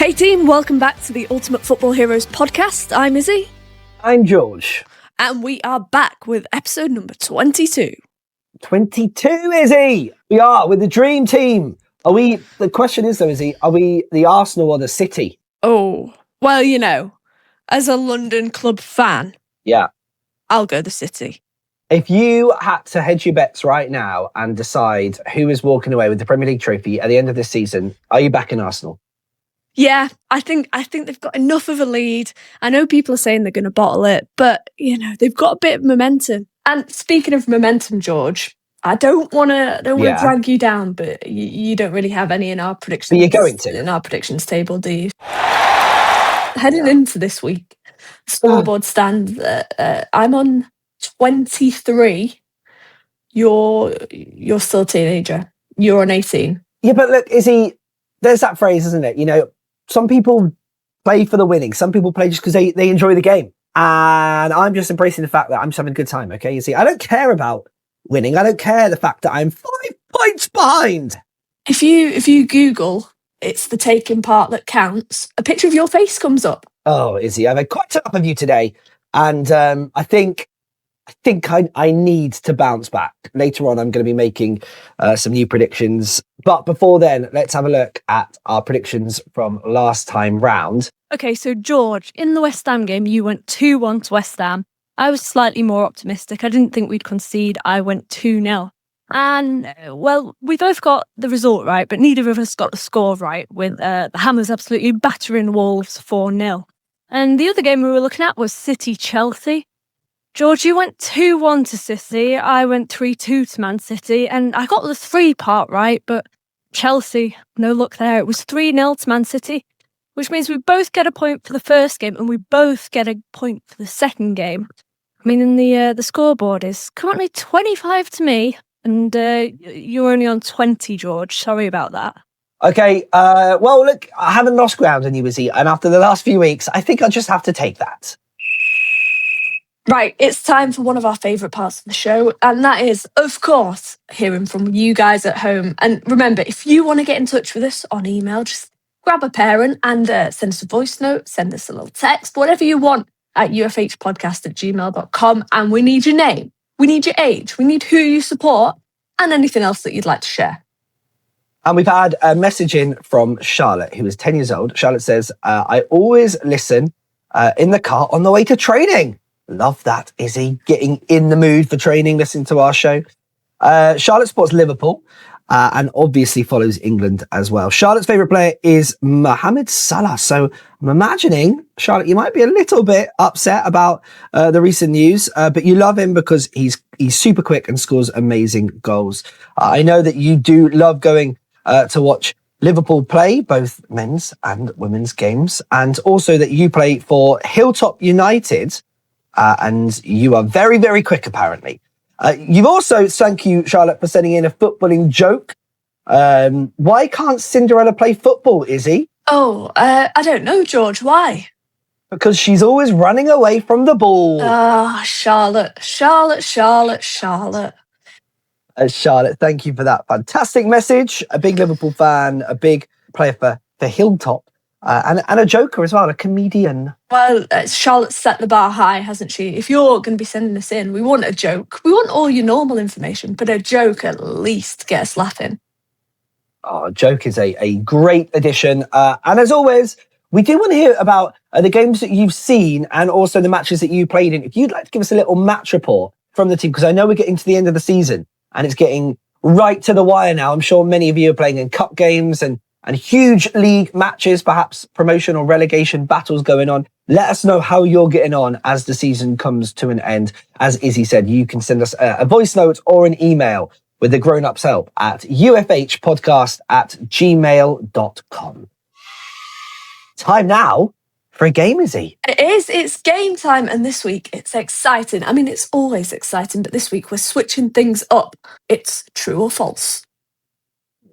Hey team, welcome back to the Ultimate Football Heroes podcast. I'm Izzy. I'm George. And we are back with episode number 22. 22, Izzy! We are with the dream team. The question is though, Izzy, are we the Arsenal or the City? Oh, well, you know, as a London club fan, yeah, I'll go the City. If you had to hedge your bets right now and decide who is walking away with the Premier League trophy at the end of this season, are you backing Arsenal? Yeah, I think they've got enough of a lead. I know people are saying they're going to bottle it, but, you know, they've got a bit of momentum. And speaking of momentum, George, I don't want to drag you down, but you don't really have any in our predictions. But you're going to. In our predictions table, do you? Heading into this week, scoreboard stands. I'm on 23. You're still a teenager. You're on 18. Yeah, but look, Izzy, there's that phrase, isn't it? You know, some people play for the winning. Some people play just because they enjoy the game. And I'm just embracing the fact that I'm just having a good time, okay? You see, I don't care about winning. I don't care the fact that I'm 5 points behind. If you Google, it's the taking part that counts, a picture of your face comes up. Oh, Izzy, I've had quite enough of you today. And I think I need to bounce back. Later on, I'm going to be making some new predictions. But before then, let's have a look at our predictions from last time round. Okay, so George, in the West Ham game, you went 2-1 to West Ham. I was slightly more optimistic. I didn't think we'd concede. I went 2-0. And, well, we both got the result right, but neither of us got the score right, with the Hammers absolutely battering Wolves 4-0. And the other game we were looking at was City-Chelsea. George, you went 2-1 to City. I went 3-2 to Man City. And I got the 3 part right, but Chelsea, no luck there. It was 3-0 to Man City, which means we both get a point for the first game and we both get a point for the second game. I mean, in the scoreboard is currently 25 to me, and you're only on 20, George. Sorry about that. Okay, well, look, I haven't lost ground on you, Izzy, and after the last few weeks, I think I'll just have to take that. Right, it's time for one of our favourite parts of the show, and that is, of course, hearing from you guys at home. And remember, if you want to get in touch with us on email, just grab a parent and send us a voice note, send us a little text, whatever you want, at ufhpodcast@gmail.com. And we need your name, we need your age, we need who you support, and anything else that you'd like to share. And we've had a message in from Charlotte, who is 10 years old. Charlotte says, I always listen in the car on the way to training. Love that, Izzy. Getting in the mood for training, listening to our show. Charlotte supports Liverpool and obviously follows England as well. Charlotte's favourite player is Mohamed Salah. So I'm imagining, Charlotte, you might be a little bit upset about the recent news, but you love him because he's super quick and scores amazing goals. I know that you do love going to watch Liverpool play, both men's and women's games, and also that you play for Hilltop United. And you are very, very quick, apparently. You've also, thank you, Charlotte, for sending in a footballing joke. Why can't Cinderella play football, Izzy? Oh, I don't know, George. Why? Because she's always running away from the ball. Charlotte. Charlotte, thank you for that fantastic message. A big Liverpool fan, a big player for Hilltop. And a joker as well, a comedian. Well, Charlotte's set the bar high, hasn't she? If you're going to be sending us in, we want a joke. We want all your normal information, but a joke at least gets us laughing. Oh, a joke is a great addition. And as always, we do want to hear about the games that you've seen and also the matches that you played in. If you'd like to give us a little match report from the team, because I know we're getting to the end of the season and it's getting right to the wire now. I'm sure many of you are playing in cup games and huge league matches, perhaps promotion or relegation battles going on. Let us know how you're getting on as the season comes to an end. As Izzy said, you can send us a voice note or an email with the grown-ups help at ufhpodcast@gmail.com. Time now for a game, Izzy. It is. It's game time. And this week it's exciting. I mean, it's always exciting, but this week we're switching things up. It's true or false.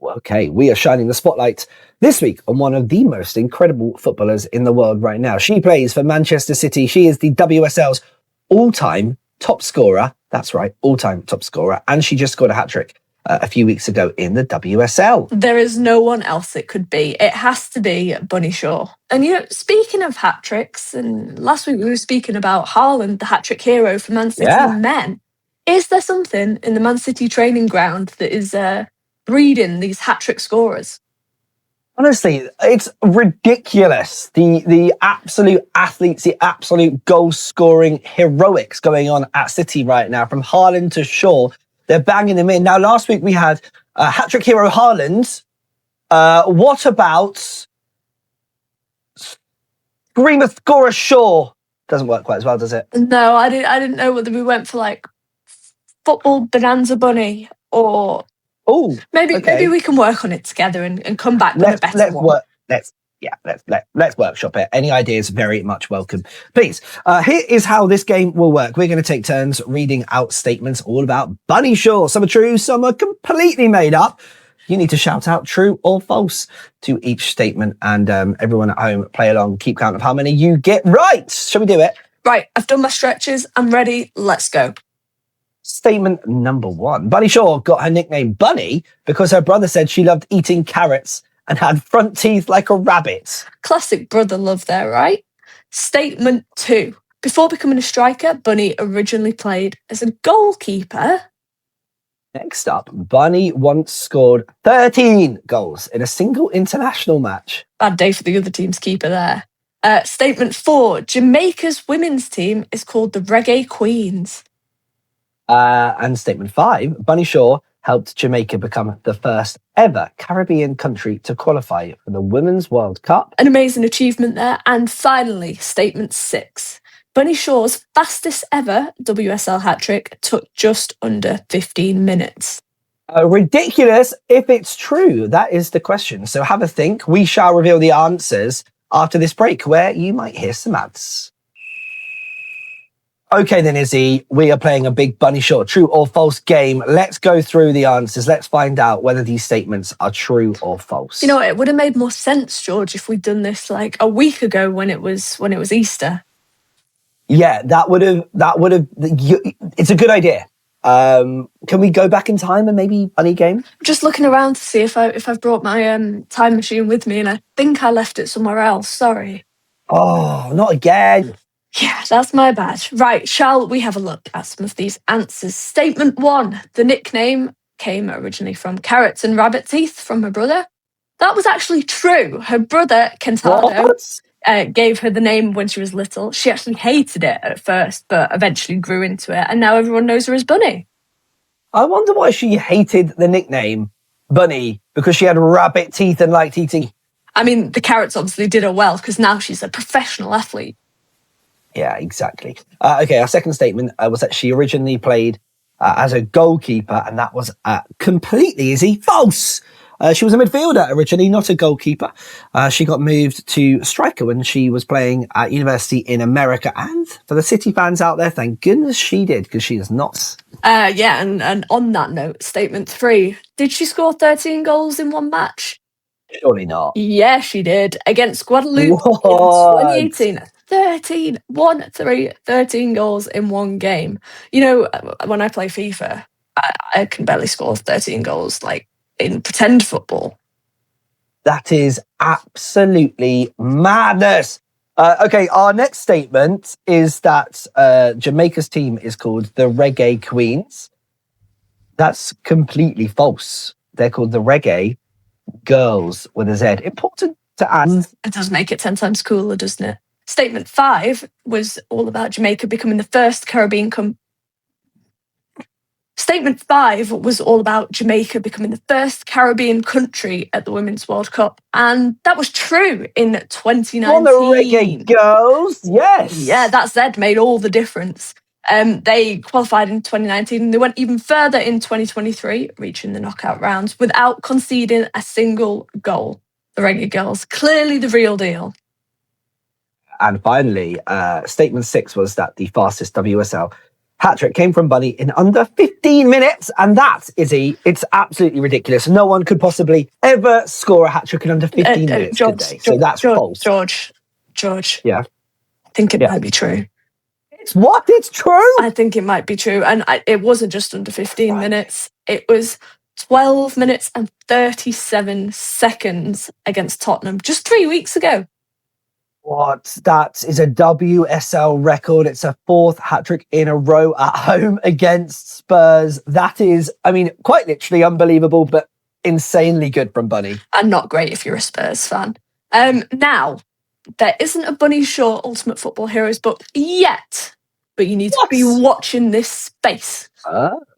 Okay, we are shining the spotlight this week on one of the most incredible footballers in the world right now. She plays for Manchester City. She is the WSL's all-time top scorer. That's right, all-time top scorer. And she just scored a hat-trick a few weeks ago in the WSL. There is no one else it could be. It has to be Bunny Shaw. And speaking of hat-tricks, and last week we were speaking about Haaland, the hat-trick hero for Man City men. Is there something in the Man City training ground that is breeding these hat-trick scorers? Honestly, it's ridiculous. The absolute athletes, the absolute goal-scoring heroics going on at City right now, from Haaland to Shaw. They're banging them in. Now, last week we had hat-trick hero Haaland. What about screamer scorer Shaw? Doesn't work quite as well, does it? No, I didn't know whether we went for like football bonanza bunny or maybe we can work on it together and come back with a better one. Let's workshop it. Any ideas, very much welcome. Please, here is how this game will work. We're going to take turns reading out statements all about Bunny Shaw. Some are true, some are completely made up. You need to shout out true or false to each statement, and everyone at home play along, keep count of how many you get right. Shall we do it? Right, I've done my stretches. I'm ready. Let's go. Statement number 1. Bunny Shaw got her nickname Bunny because her brother said she loved eating carrots and had front teeth like a rabbit. Classic brother love there, right? Statement 2. Before becoming a striker, Bunny originally played as a goalkeeper. Next up, Bunny once scored 13 goals in a single international match. Bad day for the other team's keeper there. Statement 4. Jamaica's women's team is called the Reggae Queens. And statement 5, Bunny Shaw helped Jamaica become the first ever Caribbean country to qualify for the Women's World Cup. An amazing achievement there. And finally, statement 6. Bunny Shaw's fastest ever WSL hat-trick took just under 15 minutes. Ridiculous if it's true. That is the question. So have a think. We shall reveal the answers after this break, where you might hear some ads. Okay then, Izzy, we are playing a big Bunny Shaw true or false game. Let's go through the answers. Let's find out whether these statements are true or false. You know, it would have made more sense, George, if we'd done this like a week ago when it was Easter. Yeah, that would have. It's a good idea. Can we go back in time and maybe Bunny game? Just looking around to see if I've brought my time machine with me, and I think I left it somewhere else. Sorry. Oh, not again. Yeah, that's my bad. Right, shall we have a look at some of these answers? Statement 1. The nickname came originally from carrots and rabbit teeth from her brother. That was actually true. Her brother, Kentado, gave her the name when she was little. She actually hated it at first, but eventually grew into it, and now everyone knows her as Bunny. I wonder why she hated the nickname Bunny, because she had rabbit teeth and liked eating. I mean, the carrots obviously did her well, because now she's a professional athlete. Yeah, exactly. Okay, our second statement was that she originally played as a goalkeeper, and that was completely false. She was a midfielder originally, not a goalkeeper. She got moved to striker when she was playing at university in America. And for the City fans out there, thank goodness she did, because she is not. Yeah, and on that note, statement 3. Did she score 13 goals in one match? Surely not. Yeah, she did. Against Guadeloupe in 2018. 13 goals in one game. You know, when I play FIFA, I can barely score 13 goals, like, in pretend football. That is absolutely madness. Okay, our next statement is that Jamaica's team is called the Reggae Queens. That's completely false. They're called the Reggae Girlz with a Z. Important to add. It does make it 10 times cooler, doesn't it? Statement 5 was all about Jamaica becoming the first Caribbean Statement 5 was all about Jamaica becoming the first Caribbean country at the Women's World Cup. And that was true in 2019. On the Reggae Girlz, yes. Yeah, that Z made all the difference. They qualified in 2019 and they went even further in 2023, reaching the knockout rounds without conceding a single goal. The Reggae Girlz, clearly the real deal. And finally, statement 6 was that the fastest WSL hat-trick came from Bunny in under 15 minutes. And that, Izzy, it's absolutely ridiculous. No one could possibly ever score a hat-trick in under 15 minutes, could they? So that's false. George. Yeah? I think it might be true. It's what? It's true? I think it might be true. And it wasn't just under 15 minutes. It was 12 minutes and 37 seconds against Tottenham just 3 weeks ago. What? That is a WSL record. It's a 4th hat-trick in a row at home against Spurs. That is, I mean, quite literally unbelievable, but insanely good from Bunny. And not great if you're a Spurs fan. Now, there isn't a Bunny Shaw Ultimate Football Heroes book yet, but you need to be watching this space.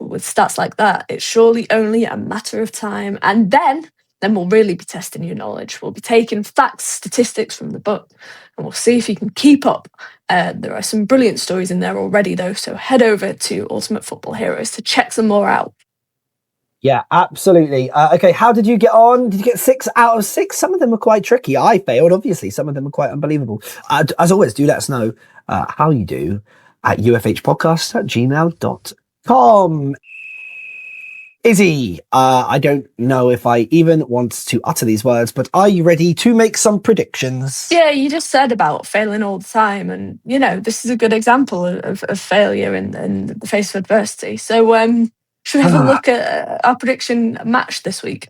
With stats like that, it's surely only a matter of time. And then we'll really be testing your knowledge. We'll be taking facts, statistics from the book, and we'll see if you can keep up. There are some brilliant stories in there already, though, so head over to Ultimate Football Heroes to check some more out. Yeah, absolutely. Okay, how did you get on? Did you get 6 out of 6? Some of them were quite tricky. I failed, obviously. Some of them were quite unbelievable. As always, do let us know how you do at ufhpodcast@gmail.com. Izzy, I don't know if I even want to utter these words, but are you ready to make some predictions? Yeah, you just said about failing all the time, and this is a good example of failure in the face of adversity. So should we have a look at our prediction match this week?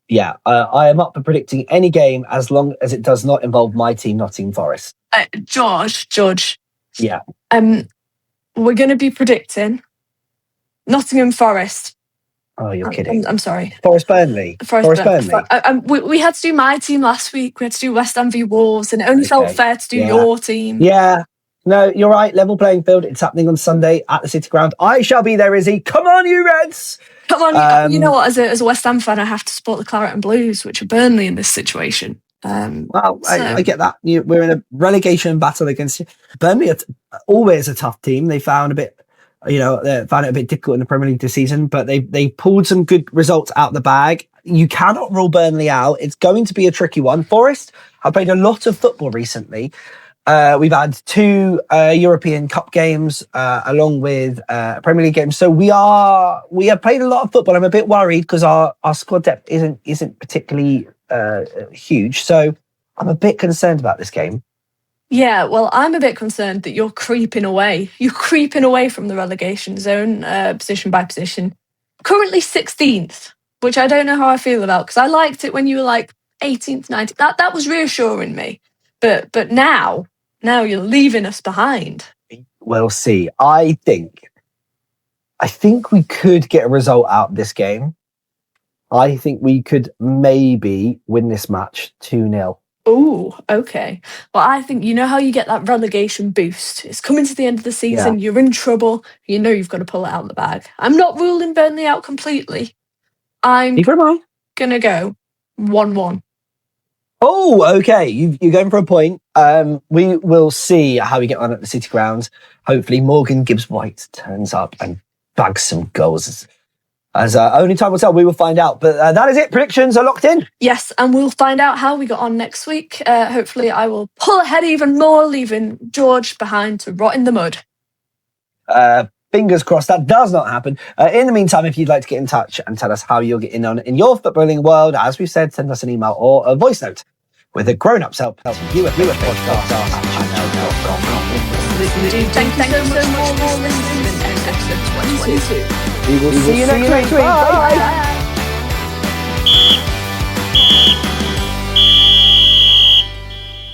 Yeah, I am up for predicting any game as long as it does not involve my team, Nottingham Forest. George. Yeah. We're going to be predicting Nottingham Forest. Oh, you're kidding. I'm sorry. Forest Burnley. Forest Burnley. We had to do my team last week. We had to do West Ham v Wolves, and it only felt fair to do your team. Yeah. No, you're right. Level playing field. It's happening on Sunday at the City Ground. I shall be there, Izzy. Come on, you Reds. Come on. You know what? As a West Ham fan, I have to support the Claret and Blues, which are Burnley in this situation. I get that. We're in a relegation battle against you. Burnley are always a tough team. They found a bit, they found it a bit difficult in the Premier League this season, but they pulled some good results out the bag. You cannot rule Burnley out. It's going to be a tricky one. Forest have played a lot of football recently. We've had 2 European Cup games along with Premier League games. So we have played a lot of football. I'm a bit worried because our squad depth isn't particularly huge. So I'm a bit concerned about this game. Yeah, well, I'm a bit concerned that you're creeping away. You're creeping away from the relegation zone, position by position. Currently 16th, which I don't know how I feel about, because I liked it when you were like 18th, 19th. That was reassuring me. But now you're leaving us behind. We'll see. I think we could get a result out of this game. I think we could maybe win this match 2-0. Oh, okay. Well, I think how you get that relegation boost. It's coming to the end of the season. Yeah. You're in trouble. You've got to pull it out of the bag. I'm not ruling Burnley out completely. Neither am I. Going to go 1-1. Oh, okay. You're going for a point. We will see how we get on at the City Grounds. Hopefully Morgan Gibbs-White turns up and bags some goals. As only time will tell, we will find out. But that is it. Predictions are locked in. Yes, and we'll find out how we got on next week. Hopefully I will pull ahead even more, leaving George behind to rot in the mud. Fingers crossed that does not happen. In the meantime, if you'd like to get in touch and tell us how you're getting on in your footballing world, as we've said, send us an email or a voice note with a grown-up's help. UFH podcast@gmail.com. Thank you so much for listening to episode 22. We will see you next week. Bye.